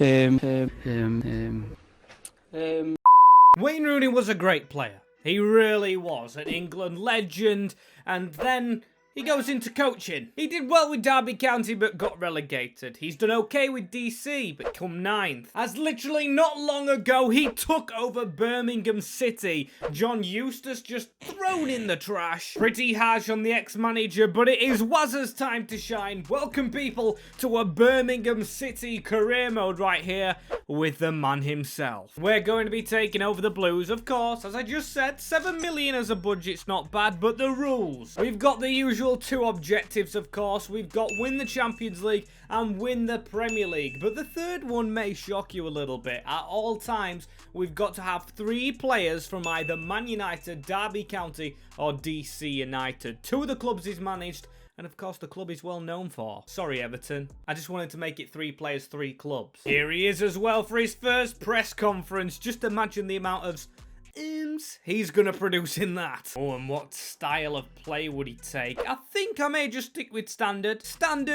Wayne Rooney was a great player. He really was. An England legend. And then he goes into coaching. He did well with Derby County but got relegated. He's done okay with DC but come 9th. As literally not long ago he took over Birmingham City. John Eustace just thrown in the trash. Pretty harsh on the ex-manager, but it is Wazza's time to shine. Welcome people to a Birmingham City career mode right here with the man himself. We're going to be taking over the Blues, of course. As I just said, 7 million as a budget's not bad, but the rules. We've got the usual 2 objectives, of course. We've got win the Champions League and win the Premier League. But the third one may shock you a little bit. At all times, we've got to have 3 players from either Man United, Derby County, or DC United. 2 of the clubs he's managed, and of course the club he's well known for. Sorry, Everton. I just wanted to make it 3 players, 3 clubs. Here he is as well for his first press conference. Just imagine the amount of he's gonna produce in that. Oh, and what style of play would he take? I think I may just stick with standard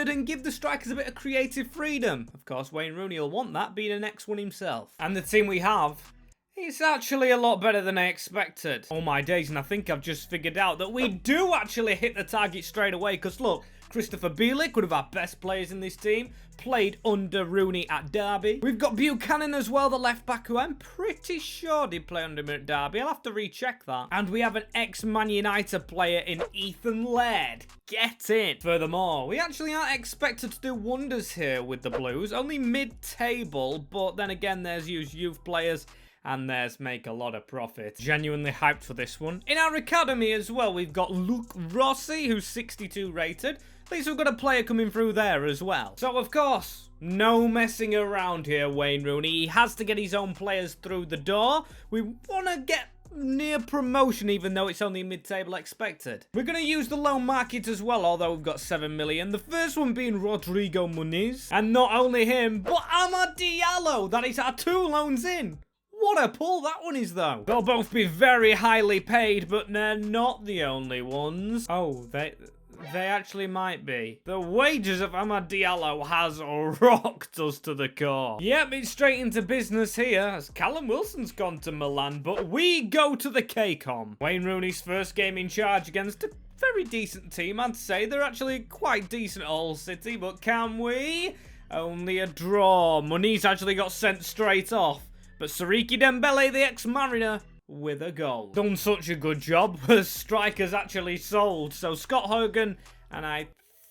and give the strikers a bit of creative freedom. Of course, Wayne Rooney will want that, being an ex-one himself. And the team we have, it's actually a lot better than I expected. Oh my days, and I think I've just figured out that we do actually hit the target straight away, because look, Christopher Bielik, one of our best players in this team, played under Rooney at Derby. We've got Buchanan as well, the left back, who I'm pretty sure did play under him at Derby. I'll have to recheck that. And we have an ex-Man United player in Ethan Laird. Get in. Furthermore, we actually aren't expected to do wonders here with the Blues. Only mid-table, but then again, there's use youth players and there's make a lot of profit. Genuinely hyped for this one. In our academy as well, we've got Luke Rossi, who's 62 rated. At least we've got a player coming through there as well. So, of course, no messing around here, Wayne Rooney. He has to get his own players through the door. We want to get near promotion, even though it's only mid-table expected. We're going to use the loan market as well, although we've got 7 million. The first one being Rodrigo Muniz. And not only him, but Amad Diallo. That is our 2 loans in. What a pull that one is, though. They'll both be very highly paid, but they're not the only ones. Oh, they actually might be. The wages of Amad Diallo has rocked us to the core. Yep, it's straight into business here, as Callum Wilson's gone to Milan, but we go to the K-Com. Wayne Rooney's first game in charge against a very decent team, I'd say. They're actually quite decent at Hull City, but can we? Only a draw. Muniz actually got sent straight off. But Siriki Dembele, the ex-Mariner, with a goal. Done such a good job, as strikers actually sold. So Scott Hogan, and I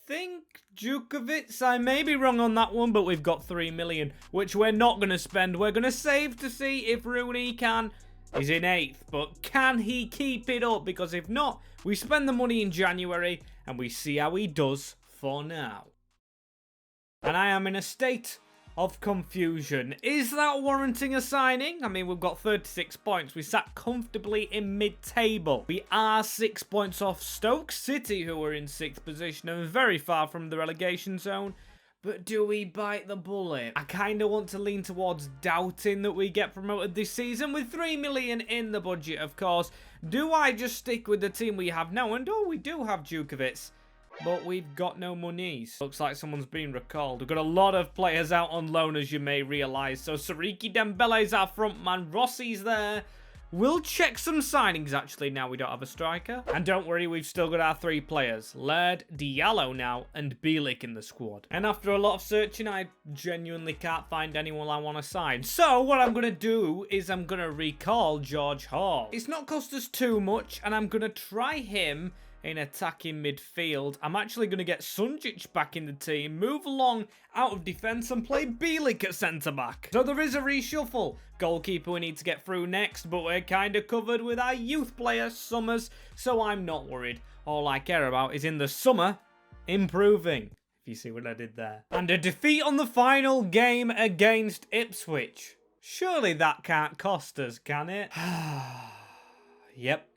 think Djukovic, I may be wrong on that one, but we've got 3 million, which we're not going to spend. We're going to save to see if Rooney can. He's in 8th, but can he keep it up? Because if not, we spend the money in January, and we see how he does for now. And I am in a state of confusion. Is that warranting a signing? I mean, we've got 36 points. We sat comfortably in mid-table. We are 6 points off Stoke City, who are in 6th position and very far from the relegation zone. But do we bite the bullet? I kind of want to lean towards doubting that we get promoted this season with 3 million in the budget, of course. Do I just stick with the team we have now? And oh, we do have Djukovic, but we've got no monies. Looks like someone's been recalled. We've got a lot of players out on loan, as you may realise. So Siriki Dembele's our front man. Rossi's there. We'll check some signings, actually, now we don't have a striker. And don't worry, we've still got our 3 players. Laird, Diallo now, and Bielik in the squad. And after a lot of searching, I genuinely can't find anyone I want to sign. So what I'm going to do is I'm going to recall George Hall. It's not cost us too much, and I'm going to try him in attacking midfield. I'm actually going to get Sunjic back in the team, move along out of defence and play Bielik at centre-back. So there is a reshuffle. Goalkeeper we need to get through next, but we're kind of covered with our youth player, Summers, so I'm not worried. All I care about is in the summer, improving. If you see what I did there. And a defeat on the final game against Ipswich. Surely that can't cost us, can it? Yep.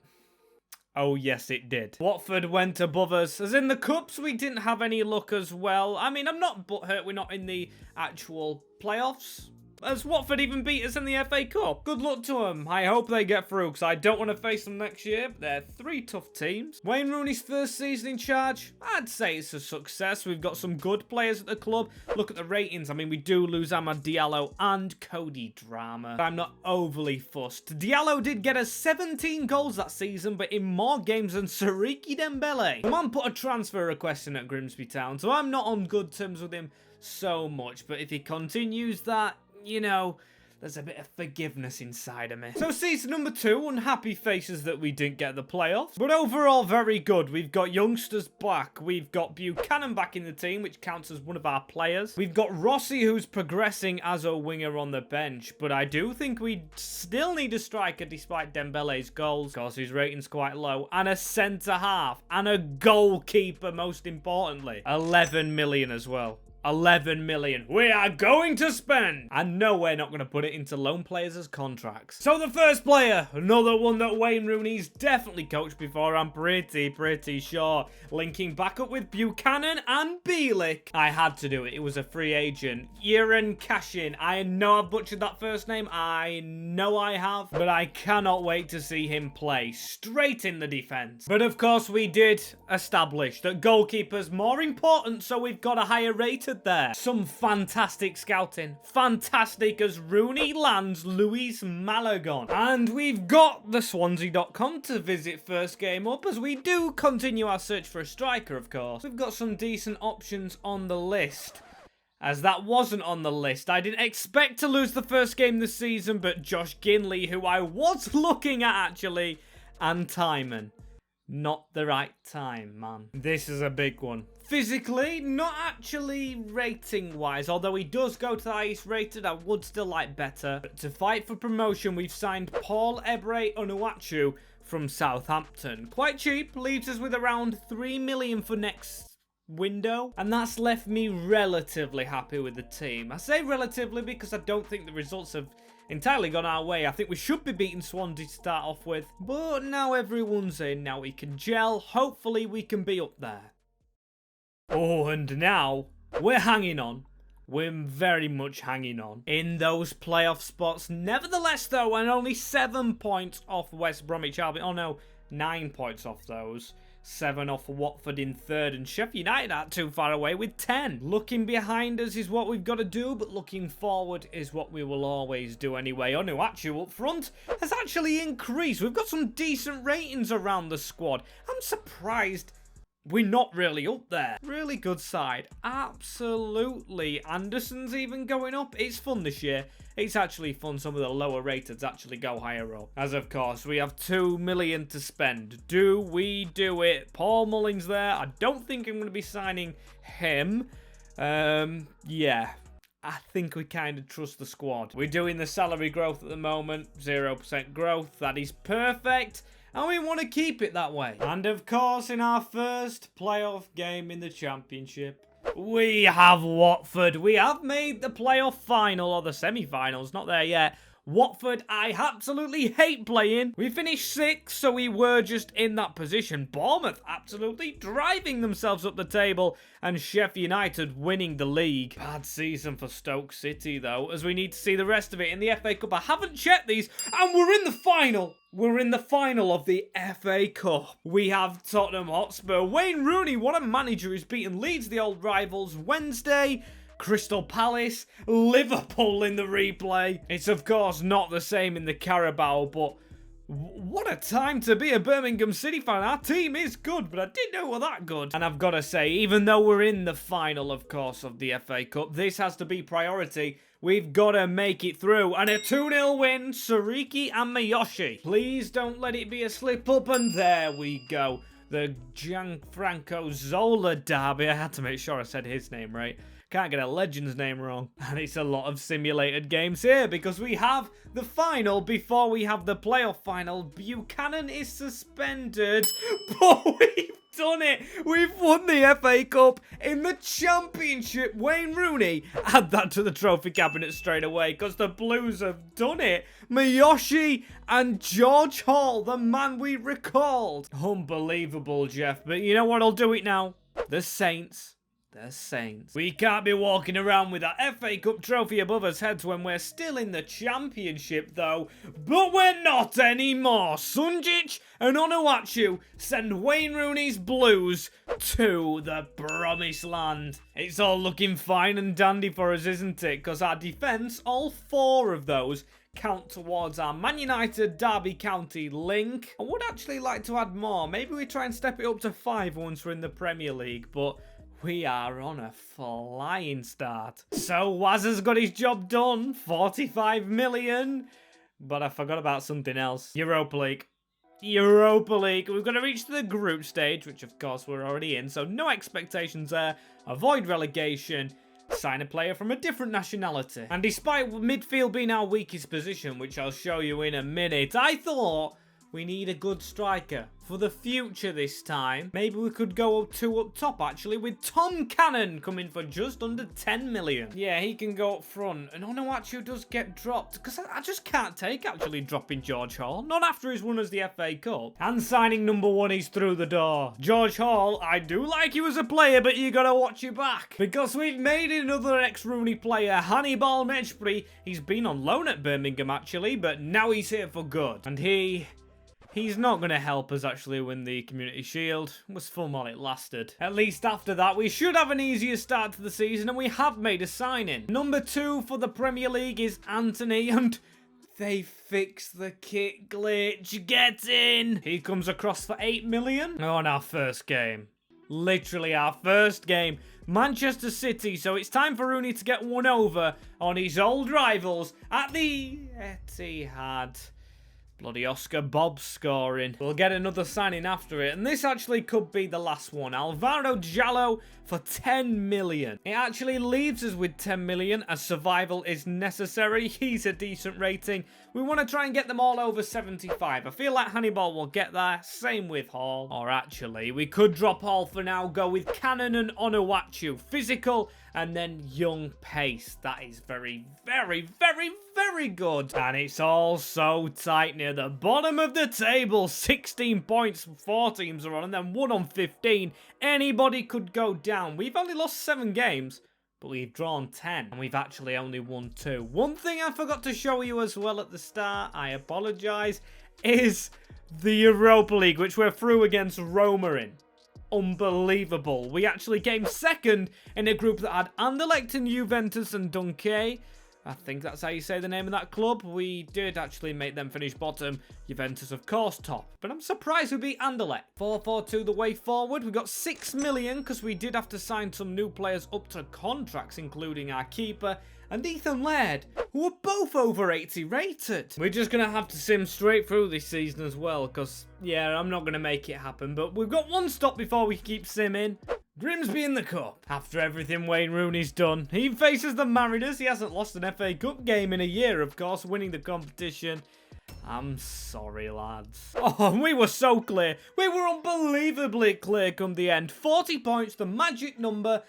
Oh, yes, it did. Watford went above us. As in the Cups, we didn't have any luck as well. I mean, I'm not butthurt we're not in the actual playoffs. Has Watford even beat us in the FA Cup? Good luck to them. I hope they get through, because I don't want to face them next year. They're 3 tough teams. Wayne Rooney's first season in charge, I'd say it's a success. We've got some good players at the club. Look at the ratings. I mean, we do lose Amad Diallo and Cody Drama. I'm not overly fussed. Diallo did get us 17 goals that season, but in more games than Siriki Dembele. The man put a transfer request in at Grimsby Town, so I'm not on good terms with him so much. But if he continues that, you know, there's a bit of forgiveness inside of me. So season number 2, unhappy faces that we didn't get the playoffs. But overall, very good. We've got youngsters back. We've got Buchanan back in the team, which counts as one of our players. We've got Rossi, who's progressing as a winger on the bench. But I do think we still need a striker despite Dembele's goals. Of course, his rating's quite low. And a centre-half. And a goalkeeper, most importantly. 11 million as well. 11 million. We are going to spend. And no, we're not going to put it into loan players as contracts. So the first player, another one that Wayne Rooney's definitely coached before, I'm pretty sure. Linking back up with Buchanan and Bielik. I had to do it. It was a free agent. Jiren Kashin. I know I've butchered that first name. I know I have. But I cannot wait to see him play straight in the defense. But of course, we did establish that goalkeeper's more important, so we've got a higher rated there. Some fantastic scouting. Fantastic as Rooney lands Luis Malagon. And we've got the Swansea.com to visit first game up as we do continue our search for a striker, of course. We've got some decent options on the list. As that wasn't on the list. I didn't expect to lose the first game this season, but Josh Ginley, who I was looking at actually, and Timon. Not the right time, man. This is a big one. Physically, not actually rating-wise, although he does go to the highest rated, I would still like better. But to fight for promotion, we've signed Paul Ebre Onuachu from Southampton. Quite cheap, leaves us with around 3 million for next window, and that's left me relatively happy with the team. I say relatively because I don't think the results have entirely gone our way. I think we should be beating Swansea to start off with, but now everyone's in, now we can gel. Hopefully we can be up there. Oh, and now we're hanging on. We're very much hanging on in those playoff spots. Nevertheless, though, and only 7 points off West Bromwich Albion. Oh, no, 9 points off those. 7 off Watford in 3rd, and Sheffield United aren't too far away with 10. Looking behind us is what we've got to do, but looking forward is what we will always do anyway. Onuachu up front has actually increased. We've got some decent ratings around the squad. I'm surprised we're not really up there. Really good side. Absolutely. Anderson's even going up. It's fun this year. It's actually fun. Some of the lower rateds actually go higher up. As of course, we have 2 million to spend. Do we do it? Paul Mullins there. I don't think I'm going to be signing him. Yeah. I think we kind of trust the squad. We're doing the salary growth at the moment. 0% growth. That is perfect. And we want to keep it that way. And of course, in our first playoff game in the Championship, we have Watford. We have made the playoff final, or the semi-finals, not there yet. Watford, I absolutely hate playing. We finished 6th, so we were just in that position. Bournemouth absolutely driving themselves up the table, and Sheffield United winning the league. Bad season for Stoke City, though, as we need to see the rest of it in the FA Cup. I haven't checked these, and we're in the final. We're in the final of the FA Cup. We have Tottenham Hotspur. Wayne Rooney, what a manager, who's beaten Leeds, the old rivals, Wednesday. Crystal Palace, Liverpool in the replay. It's of course not the same in the Carabao, but what a time to be a Birmingham City fan. Our team is good, but I didn't know we were that good. And I've got to say, even though we're in the final, of course, of the FA Cup, this has to be priority. We've got to make it through. And a 2-0 win, Siriki and Miyoshi. Please don't let it be a slip-up, and there we go. The Gianfranco Zola derby. I had to make sure I said his name right. Can't get a legend's name wrong. And it's a lot of simulated games here because we have the final before we have the playoff final. Buchanan is suspended, but we've done it. We've won the FA Cup in the Championship. Wayne Rooney, add that to the trophy cabinet straight away because the Blues have done it. Miyoshi and George Hall, the man we recalled. Unbelievable, Jeff. But you know what? I'll do it now. The Saints. the Saints. We can't be walking around with that FA Cup trophy above our heads when we're still in the Championship, though. But we're not anymore. Sunjic and Onuachu send Wayne Rooney's Blues to the promised land. It's all looking fine and dandy for us, isn't it? Because our defence, all 4 of those, count towards our Man United Derby County link. I would actually like to add more. Maybe we try and step it up to 5 once we're in the Premier League, but we are on a flying start. So Wazza's got his job done, 45 million. But I forgot about something else. Europa League. Europa League. We've got to reach the group stage, which of course we're already in, so no expectations there. Avoid relegation. Sign a player from a different nationality. And despite midfield being our weakest position, which I'll show you in a minute, I thought we need a good striker for the future this time. Maybe we could go 2 up top, actually, with Tom Cannon coming for just under 10 million. Yeah, he can go up front. And Onuachu does get dropped, because I just can't take actually dropping George Hall. Not after his run as the FA Cup. And signing number 1, he's through the door. George Hall, I do like you as a player, but you gotta watch your back. Because we've made another ex-Rooney player, Hannibal Mejbri. He's been on loan at Birmingham, actually, but now he's here for good. And He's not going to help us actually win the Community Shield. It was fun while it lasted. At least after that, we should have an easier start to the season, and we have made a signing. Number 2 for the Premier League is Anthony, and they fixed the kit glitch. Get in! He comes across for 8 million on our first game. Literally our first game. Manchester City, so it's time for Rooney to get one over on his old rivals at the Etihad. Bloody Oscar Bob scoring. We'll get another signing after it. And this actually could be the last one. Alvaro Jallo for 10 million. It actually leaves us with 10 million as survival is necessary. He's a decent rating. We want to try and get them all over 75. I feel like Hannibal will get there. Same with Hall. Or actually, we could drop Hall for now. Go with Cannon and Onuachu. Physical and then young pace. That is very, very, very, very good. And it's all so tight near the bottom of the table. 16 points, 4 teams are on, and then 1 on 15. Anybody could go down. We've only lost 7 games, but we've drawn 10. And we've actually only won 2. One thing I forgot to show you as well at the start, I apologise, is the Europa League, which we're through against Roma in. Unbelievable. We actually came second in a group that had Anderlecht and Juventus and Dunque. I think that's how you say the name of that club. We did actually make them finish bottom. Juventus, of course, top. But I'm surprised we beat Anderlecht. 4-4-2 the way forward. We got 6 million because we did have to sign some new players up to contracts, including our keeper and Ethan Laird, who are both over 80 rated. We're just going to have to sim straight through this season as well because, yeah, I'm not going to make it happen. But we've got one stop before we keep simming. Grimsby in the Cup. After everything Wayne Rooney's done, he faces the Mariners. He hasn't lost an FA Cup game in a year, of course, winning the competition. I'm sorry, lads. Oh, we were so clear. We were unbelievably clear come the end. 40 points, the magic number,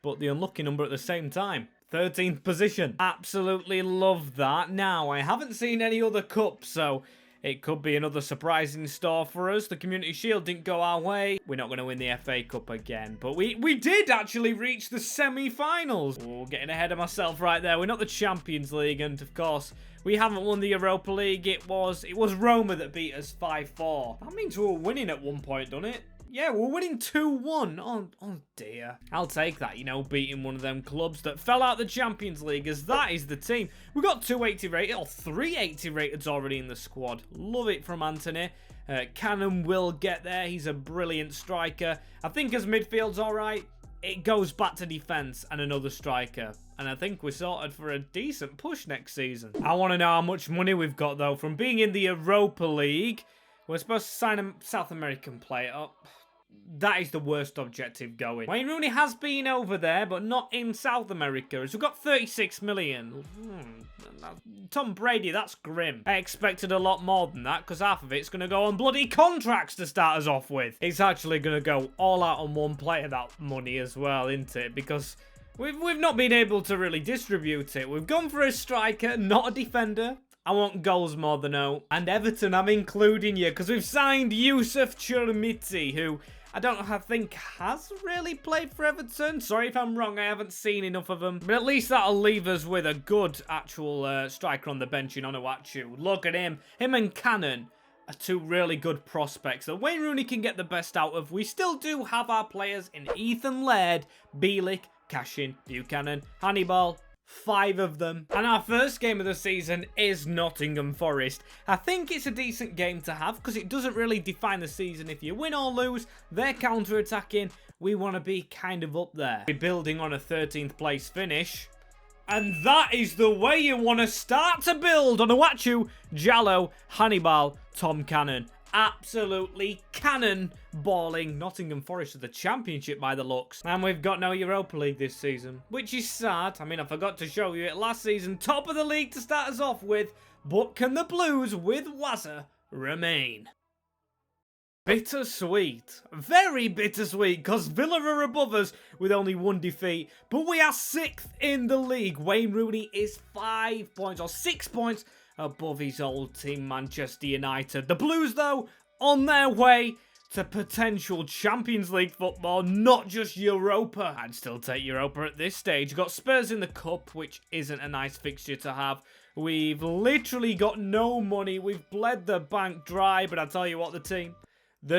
but the unlucky number at the same time. 13th position. Absolutely love that. Now, I haven't seen any other cups, so it could be another surprise in store for us. The Community Shield didn't go our way. We're not going to win the FA Cup again. But we did actually reach the semi-finals. Oh, getting ahead of myself right there. We're not the Champions League. And, of course, we haven't won the Europa League. It was Roma that beat us 5-4. That means we were winning at one point, doesn't it? Yeah, we're winning 2-1. Oh dear. I'll take that, you know, beating one of them clubs that fell out the Champions League, as that is the team. We got 280 rated, or 380 rated already in the squad. Love it from Anthony. Cannon will get there. He's a brilliant striker. I think as midfield's all right, it goes back to defence and another striker. And I think we're sorted for a decent push next season. I want to know how much money we've got, though, from being in the Europa League. We're supposed to sign a South American player up. That is the worst objective going. Wayne Rooney has been over there, but not in South America. So we've got 36 million. Tom Brady, that's grim. I expected a lot more than that, because half of it's going to go on bloody contracts to start us off with. It's actually going to go all out on one player, that money as well, isn't it? Because we've not been able to really distribute it. We've gone for a striker, not a defender. I want goals more than out. And Everton, I'm including you, because we've signed Yusuf Churmiti, who I think has really played for Everton. Sorry if I'm wrong, I haven't seen enough of them. But at least that'll leave us with a good actual striker on the bench in Onuachu. Look at him. Him and Cannon are two really good prospects that Wayne Rooney can get the best out of. We still do have our players in Ethan Laird, Bielik, Cashin, Buchanan, Hannibal. 5 of them. And our first game of the season is Nottingham Forest. I think it's a decent game to have because it doesn't really define the season. If you win or lose, they're counter-attacking. We want to be kind of up there. We're building on a 13th place finish. And that is the way you want to start to build on Onuachu, Jallo, Hannibal, Tom Cannon. Absolutely cannon balling Nottingham Forest to the Championship by the looks. And we've got no Europa League this season, which is sad. I mean, I forgot to show you it last season. Top of the league to start us off with. But can the Blues with Wazza remain? Bittersweet. Very bittersweet, because Villa are above us with only 1 defeat. But we are 6th in the league. Wayne Rooney is 5 points or 6 points above his old team, Manchester United. The Blues, though, on their way to potential Champions League football, not just Europa. I'd still take Europa at this stage. Got Spurs in the Cup, which isn't a nice fixture to have. We've literally got no money. We've bled the bank dry, but I tell you what, the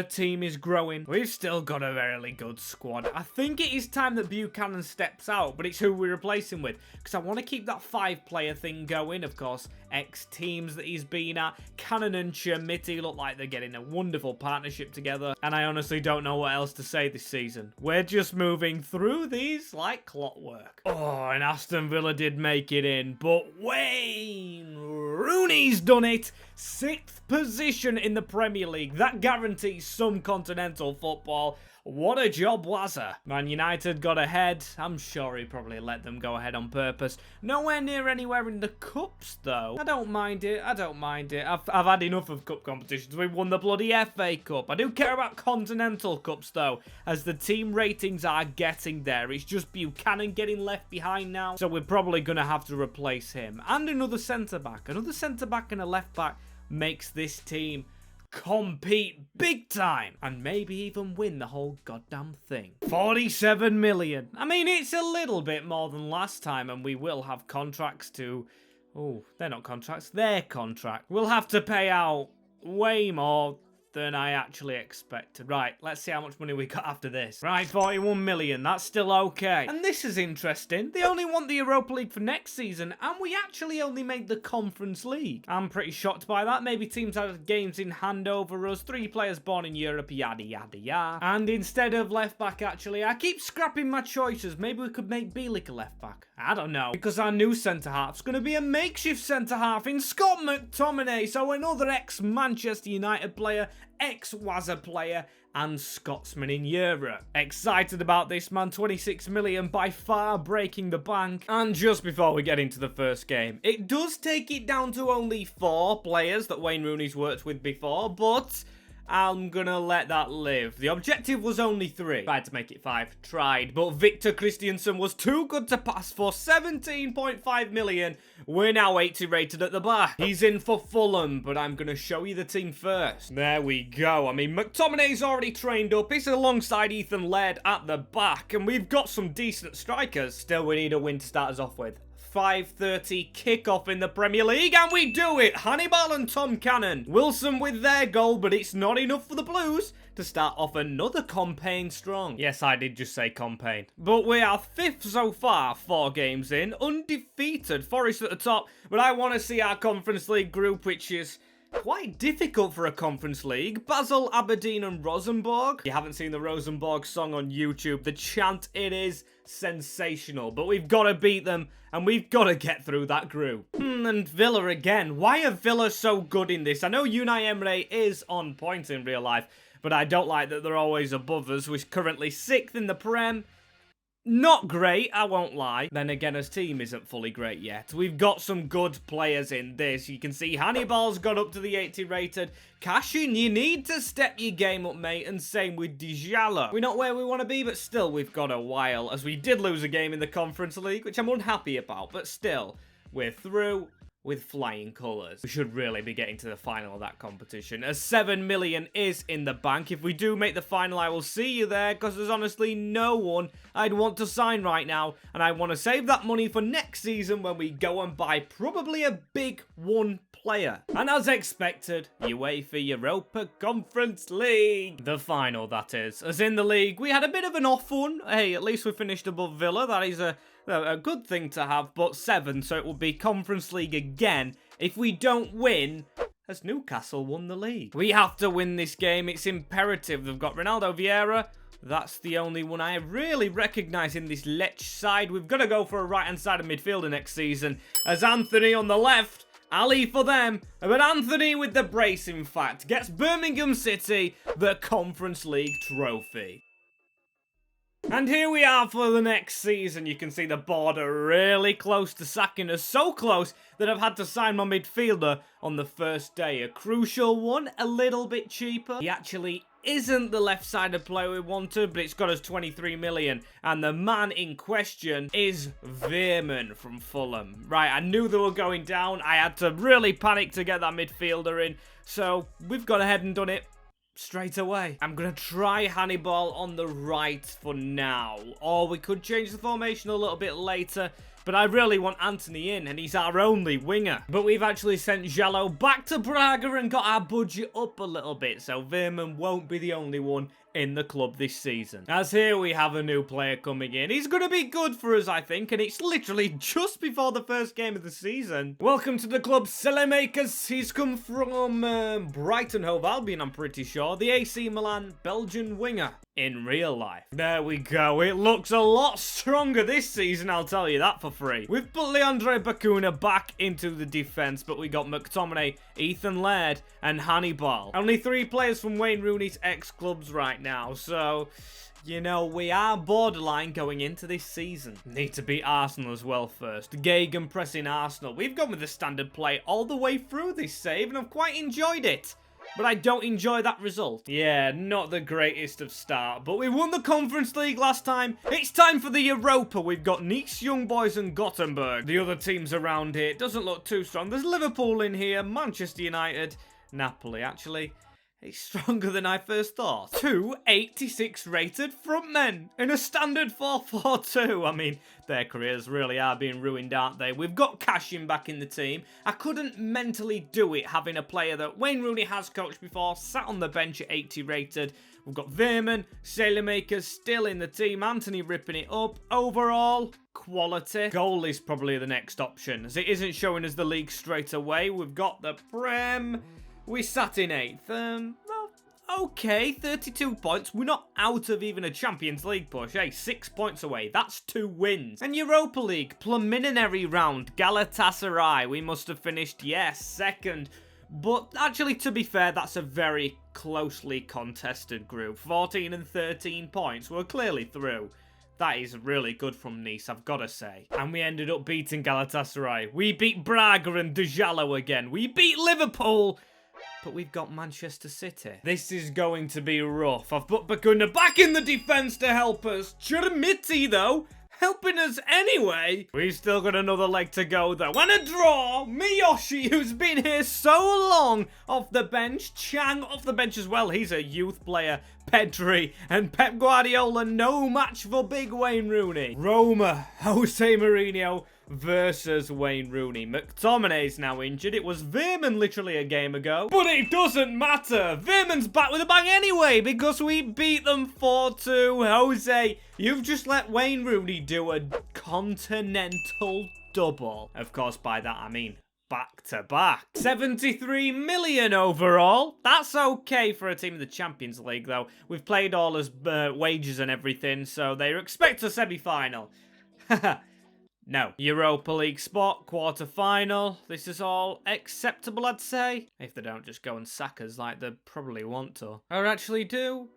team is growing. We've still got a really good squad. I think it is time that Buchanan steps out, but it's who we replace him with. Because I want to keep that 5-player thing going, of course. Ex-teams that he's been at. Cannon and Chermiti look like they're getting a wonderful partnership together. And I honestly don't know what else to say this season. We're just moving through these like clockwork. Oh, and Aston Villa did make it in. But Wayne Rooney's done it. 6th position in the Premier League. That guarantees some continental football. What a job, Wazza. Man United got ahead. I'm sure he probably let them go ahead on purpose. Nowhere near anywhere in the cups, though. I don't mind it. I've had enough of cup competitions. We won the bloody FA Cup. I do care about continental cups, though, as the team ratings are getting there. It's just Buchanan getting left behind now, so we're probably going to have to replace him. And another centre-back. Another centre-back and a left-back makes this team compete big time and maybe even win the whole goddamn thing. 47 million. I mean, it's a little bit more than last time, and we will have contracts to... Oh, they're not contracts, they're contract. We'll have to pay out way more than I actually expected. Right, let's see how much money we got after this. Right, 41 million, that's still okay. And this is interesting. They only want the Europa League for next season, and we actually only made the Conference League. I'm pretty shocked by that. Maybe teams had games in hand over us, 3 players born in Europe, yada yada yada. And instead of left back, actually, I keep scrapping my choices. Maybe we could make Bielik a left back. I don't know. Because our new centre-half's going to be a makeshift centre-half in Scott McTominay. So another ex-Manchester United player, ex-Wazza player, and Scotsman in Europe. Excited about this, man. 26 million, by far breaking the bank. And just before we get into the first game, it does take it down to only 4 players that Wayne Rooney's worked with before, but I'm gonna let that live. The objective was only 3. Tried to make it 5. Tried. But Victor Christiansen was too good to pass for 17.5 million. We're now 80 rated at the back. He's in for Fulham, but I'm gonna show you the team first. There we go. I mean, McTominay's already trained up. He's alongside Ethan Laird at the back, and we've got some decent strikers. Still, we need a win to start us off with. 5:30 kickoff in the Premier League, and we do it! Hannibal and Tom Cannon. Wilson with their goal, but it's not enough for the Blues to start off another campaign strong. Yes, I did just say campaign. But we are 5th so far, 4 games in, undefeated. Forest at the top, but I want to see our Conference League group, which is quite difficult for a Conference League. Basel, Aberdeen and Rosenborg. If you haven't seen the Rosenborg song on YouTube, the chant, it is sensational. But we've got to beat them, and we've got to get through that group. And Villa again. Why are Villa so good in this? I know Unai Emery is on point in real life, but I don't like that they're always above us. We're currently 6th in the Prem. Not great, I won't lie. Then again, his team isn't fully great yet. We've got some good players in this. You can see Hannibal's got up to the 80 rated. Cashin, you need to step your game up, mate. And same with Djalo. We're not where we want to be, but still, we've got a while. As we did lose a game in the Conference League, which I'm unhappy about. But still, we're through. with flying colours. We should really be getting to the final of that competition, as 7 million is in the bank. If we do make the final, I will see you there, because there's honestly no one I'd want to sign right now, and I want to save that money for next season when we go and buy probably a big one player. And as expected, UEFA Europa Conference League. The final, that is. As in the league, we had a bit of an off one. Hey, at least we finished above Villa. That is a good thing to have, but 7, so it will be Conference League again if we don't win, as Newcastle won the league. We have to win this game, it's imperative. They've got Ronaldo, Vieira. That's the only one I really recognise in this Lech side. We've got to go for a right-hand side of midfielder next season, as Anthony on the left, Alli for them, but Anthony with the brace, in fact, gets Birmingham City the Conference League trophy. And here we are for the next season. You can see the board are really close to sacking us. So close that I've had to sign my midfielder on the first day. A crucial one, a little bit cheaper. He actually isn't the left-sided player we wanted, but it's got us 23 million. And the man in question is Veerman from Fulham. Right, I knew they were going down. I had to really panic to get that midfielder in. So we've gone ahead and done it straight away. I'm going to try Hannibal on the right for now. Or we could change the formation a little bit later. But I really want Anthony in, and he's our only winger. But we've actually sent Jallo back to Braga and got our budget up a little bit. So Veerman won't be the only one in the club this season. As here we have a new player coming in. He's going to be good for us, I think, and it's literally just before the first game of the season. Welcome to the club, Selemakers. He's come from Brighton Hove Albion, I'm pretty sure. The AC Milan Belgian winger in real life. There we go. It looks a lot stronger this season, I'll tell you that for free. We've put Leandre Bacuna back into the defense, but we got McTominay, Ethan Laird, and Hannibal. Only 3 players from Wayne Rooney's ex-clubs right now, so you know, we are borderline going into this season. Need to beat Arsenal as well first. Gagan pressing Arsenal. We've gone with the standard play all the way through this save, and I've quite enjoyed it. But I don't enjoy that result. Yeah, not the greatest of start, but we won the Conference League last time. It's time for the Europa. We've got Nice, Young Boys and Gothenburg. The other teams around here doesn't look too strong. There's Liverpool in here, Manchester United, Napoli, actually. It's stronger than I first thought. 2 86 rated frontmen in a standard 4-4-2. I mean, their careers really are being ruined, aren't they? We've got Cashin back in the team. I couldn't mentally do it having a player that Wayne Rooney has coached before, sat on the bench at 80 rated. We've got Veerman, Sailormakers still in the team. Anthony ripping it up. Overall, quality. Goal is probably the next option, as it isn't showing us the league straight away. We've got the Prem. We sat in 8th. Well, okay, 32 points. We're not out of even a Champions League push. Hey, 6 points away. That's 2 wins. And Europa League, preliminary round, Galatasaray. We must have finished, yes, 2nd. But actually, to be fair, that's a very closely contested group. 14 and 13 points. We're clearly through. That is really good from Nice, I've got to say. And we ended up beating Galatasaray. We beat Braga and Dejalo again. We beat Liverpool. But we've got Manchester City. This is going to be rough. I've put Bacuna back in the defence to help us. Chermiti, though, helping us anyway. We've still got another leg to go, though. And a draw. Miyoshi, who's been here so long, off the bench. Chang off the bench as well. He's a youth player. Pedri and Pep Guardiola, no match for big Wayne Rooney. Roma, Jose Mourinho versus Wayne Rooney. McTominay's now injured. It was Veerman literally a game ago. But it doesn't matter. Veerman's back with a bang anyway because we beat them 4-2. Jose, you've just let Wayne Rooney do a continental double. Of course, by that I mean back to back. 73 million overall. That's okay for a team in the Champions League, though. We've played all his wages and everything, so they expect a semi-final. No. Europa League spot, quarter-final. This is all acceptable, I'd say. If they don't just go and sack us like they probably want to. Or actually do.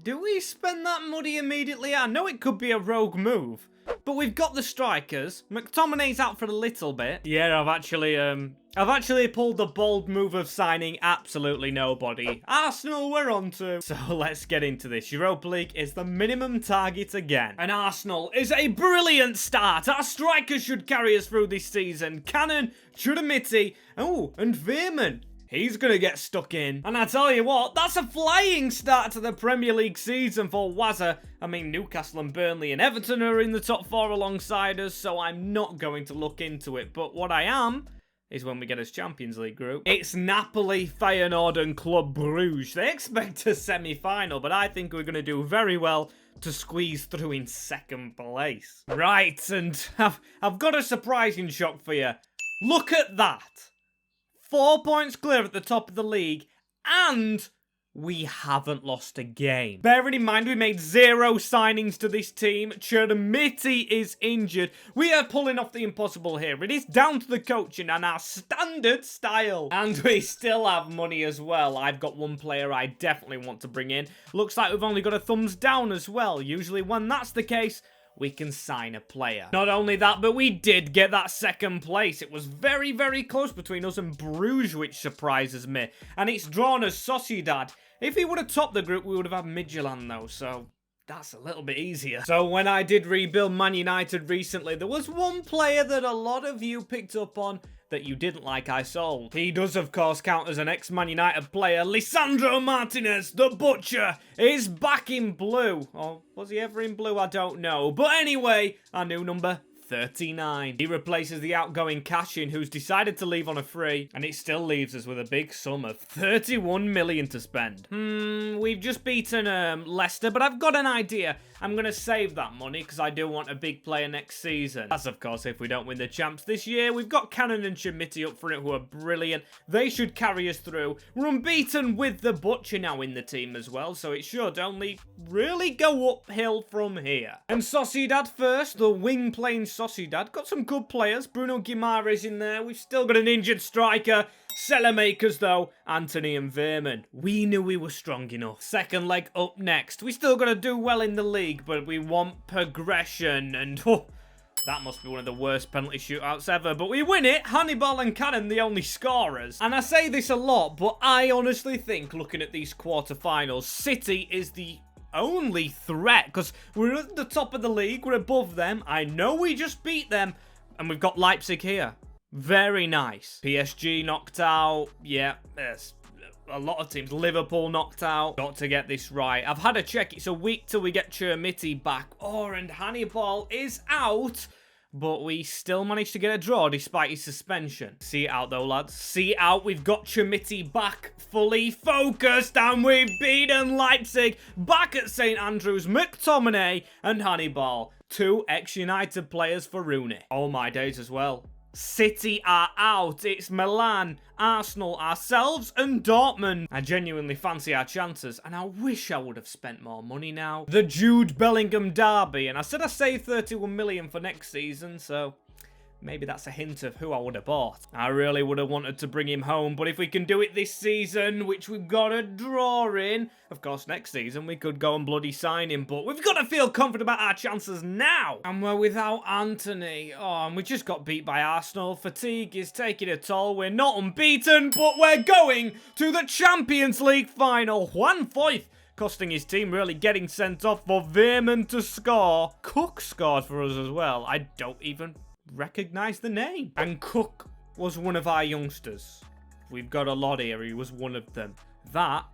Do we spend that money immediately? I know it could be a rogue move. But we've got the strikers. McTominay's out for a little bit. Yeah, I've actually pulled the bold move of signing absolutely nobody. Arsenal, we're on to. So let's get into this. Europa League is the minimum target again. And Arsenal is a brilliant start. Our strikers should carry us through this season. Cannon, Chudamiti, oh, and Veerman. He's going to get stuck in. And I tell you what, that's a flying start to the Premier League season for Wazza. I mean, Newcastle and Burnley and Everton are in the top 4 alongside us, so I'm not going to look into it. But what I am is when we get us Champions League group. It's Napoli, Feyenoord and Club Brugge. They expect a semi-final, but I think we're going to do very well to squeeze through in second place. Right, and I've got a surprising shock for you. Look at that. 4 points clear at the top of the league, and we haven't lost a game. Bearing in mind we made 0 signings to this team, Chudamiti is injured. We are pulling off the impossible here. It is down to the coaching and our standard style. And we still have money as well. I've got one player I definitely want to bring in. Looks like we've only got a thumbs down as well. Usually when that's the case, we can sign a player. Not only that, but we did get that second place. It was very, very close between us and Bruges, which surprises me. And it's drawn as Sociedad. If he would have topped the group, we would have had Midtjylland though, so that's a little bit easier. So when I did rebuild Man United recently, there was one player that a lot of you picked up on that you didn't like I sold. He does, of course, count as an ex-Man United player. Lisandro Martinez, the Butcher, is back in blue. Or was he ever in blue? I don't know. But anyway, our new number 39. He replaces the outgoing cash-in who's decided to leave on a free, and it still leaves us with a big sum of 31 million to spend. We've just beaten Leicester, but I've got an idea. I'm going to save that money because I do want a big player next season. That's, of course, if we don't win the champs this year. We've got Cannon and Chimiti up front who are brilliant. They should carry us through. We're unbeaten with the Butcher now in the team as well, so it should only really go uphill from here. And Sociedad first, the wing playing Sociedad. Got some good players. Bruno Guimaraes in there. We've still got an injured striker. Seller makers though, Anthony and Veerman. We knew we were strong enough. Second leg up next. We still got to do well in the league, but we want progression. And oh, that must be one of the worst penalty shootouts ever. But we win it. Hannibal and Cannon the only scorers. And I say this a lot, but I honestly think looking at these quarterfinals, City is the only threat. Because we're at the top of the league. We're above them. I know we just beat them. And we've got Leipzig here. Very nice. PSG knocked out. Yeah, there's a lot of teams. Liverpool knocked out. Got to get this right. I've had a check. It's a week till we get Churmiti back. Oh, and Hannibal is out. But we still managed to get a draw despite his suspension. See it out though, lads. See it out. We've got Churmiti back fully focused. And we've beaten Leipzig. Back at St Andrews. McTominay and Hannibal. 2 ex-United players for Rooney. Oh my days as well. City are out. It's Milan, Arsenal, ourselves, and Dortmund. I genuinely fancy our chances, and I wish I would have spent more money now. The Jude Bellingham derby, and I said I saved 31 million for next season, so maybe that's a hint of who I would have bought. I really would have wanted to bring him home, but if we can do it this season, which we've got a draw in, of course, next season we could go and bloody sign him, but we've got to feel confident about our chances now. And we're without Anthony. Oh, and we just got beat by Arsenal. Fatigue is taking a toll. We're not unbeaten, but we're going to the Champions League final. Juan Foyth costing his team really getting sent off for Veerman to score. Cook scored for us as well. I don't even recognize the name. And Cook was one of our youngsters. We've got a lot here. He was one of them. That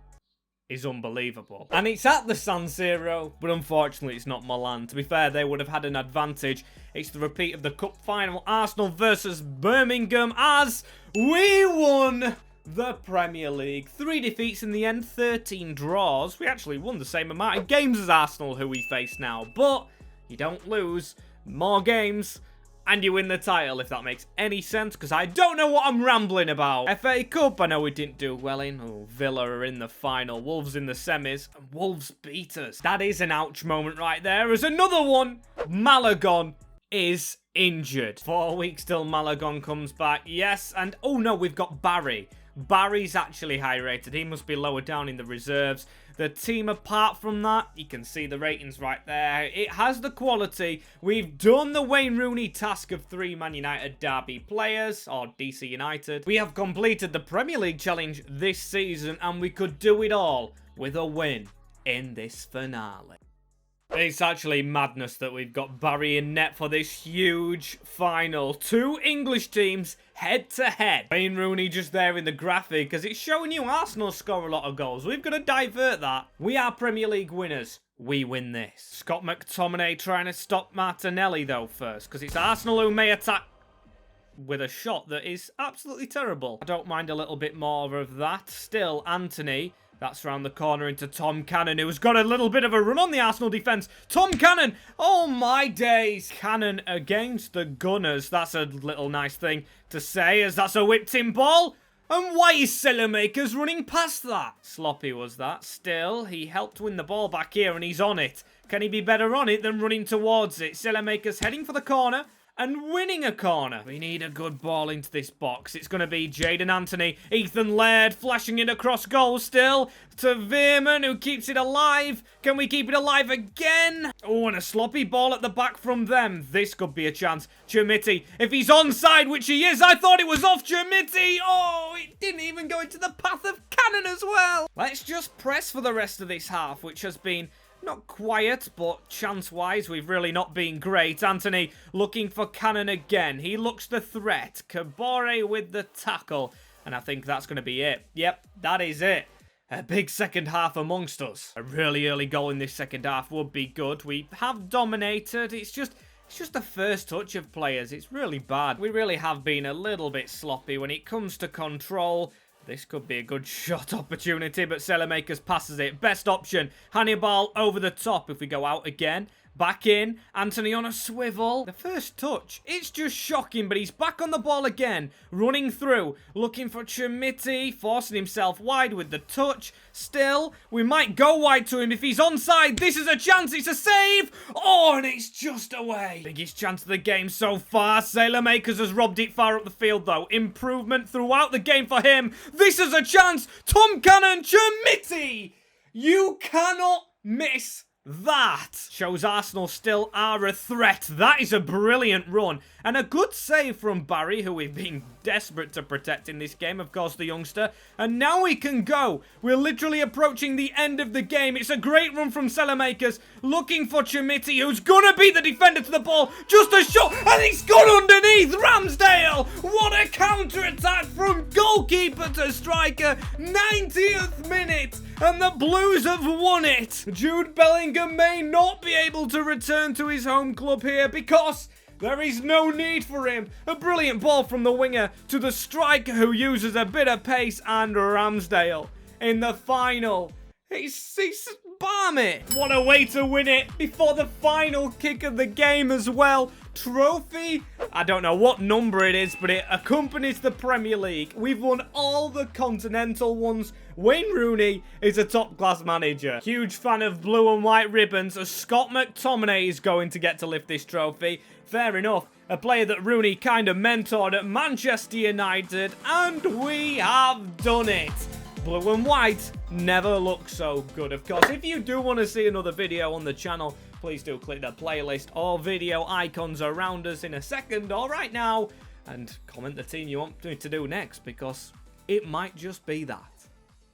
is unbelievable. And it's at the San Siro, but unfortunately it's not Milan. To be fair, they would have had an advantage. It's the repeat of the cup final. Arsenal versus Birmingham as we won the Premier League. 3 defeats in the end, 13 draws. We actually won the same amount of games as Arsenal, who we face now. But you don't lose more games and you win the title, if that makes any sense, because I don't know what I'm rambling about. FA Cup, I know we didn't do well in. Oh, Villa are in the final. Wolves in the semis. And Wolves beat us. That is an ouch moment right there. As another one, Malagon is injured. 4 weeks till Malagon comes back. Yes, and oh no, we've got Barry. Barry's actually high rated. He must be lower down in the reserves. The team, apart from that, you can see the ratings right there. It has the quality. We've done the Wayne Rooney task of 3 Man United derby players, or DC United. We have completed the Premier League challenge this season, and we could do it all with a win in this finale. It's actually madness that we've got Barry in net for this huge final. 2 English teams head-to-head. Wayne Rooney just there in the graphic because it's showing you Arsenal score a lot of goals. We've got to divert that. We are Premier League winners. We win this. Scott McTominay trying to stop Martinelli, though, first, because it's Arsenal who may attack with a shot that is absolutely terrible. I don't mind a little bit more of that. Still, Anthony... That's round the corner into Tom Cannon, who's got a little bit of a run on the Arsenal defence. Tom Cannon! Oh my days! Cannon against the Gunners. That's a little nice thing to say, as that's a whipped-in ball. And why is Saelemaekers running past that? Sloppy was that. Still, he helped win the ball back here, and he's on it. Can he be better on it than running towards it? Saelemaekers heading for the corner and winning a corner. We need a good ball into this box. It's going to be Jadon Anthony. Ethan Laird flashing it across goal still to Veerman, who keeps it alive. Can we keep it alive again? Oh, and a sloppy ball at the back from them. This could be a chance. Chermiti, if he's onside, which he is, I thought it was off Chermiti. Oh, it didn't even go into the path of Cannon as well. Let's just press for the rest of this half, which has been... not quiet, but chance-wise, we've really not been great. Anthony looking for Cannon again. He looks the threat. Kabore with the tackle. And I think that's going to be it. Yep, that is it. A big second half amongst us. A really early goal in this second half would be good. We have dominated. It's just the first touch of players. It's really bad. We really have been a little bit sloppy when it comes to control. This could be a good shot opportunity, but Saelemaekers passes it. Best option. Hannibal over the top if we go out again. Back in. Anthony on a swivel. The first touch. It's just shocking, but he's back on the ball again. Running through. Looking for Chermiti. Forcing himself wide with the touch. Still, we might go wide to him if he's onside. This is a chance. It's a save. Oh, and it's just away. Biggest chance of the game so far. Saelemaekers has robbed it far up the field, though. Improvement throughout the game for him. This is a chance. Tom Cannon. Chermiti. You cannot miss that. Shows Arsenal still are a threat. That is a brilliant run. And a good save from Barry, who we've been desperate to protect in this game, of course, the youngster. And now we can go. We're literally approaching the end of the game. It's a great run from Saelemaekers, looking for Chermiti, who's gonna beat the defender to the ball. Just a shot, and it's gone underneath. Ramsdale! What a counter-attack from goalkeeper to striker. 90th minute, and the Blues have won it. Jude Bellingham may not be able to return to his home club here because there is no need for him. A brilliant ball from the winger to the striker, who uses a bit of pace, and Ramsdale in the final. He's balmy. What a way to win it before the final kick of the game as well. Trophy, I don't know what number it is, but it accompanies the Premier League. We've won all the continental ones. Wayne Rooney is a top-class manager. Huge fan of blue and white ribbons. As Scott McTominay is going to get to lift this trophy. Fair enough. A player that Rooney kind of mentored at Manchester United, and we have done it. Blue and white never look so good. Of course, if you do want to see another video on the channel, please do click the playlist or video icons around us in a second or right now, and comment the team you want me to do next, because it might just be that.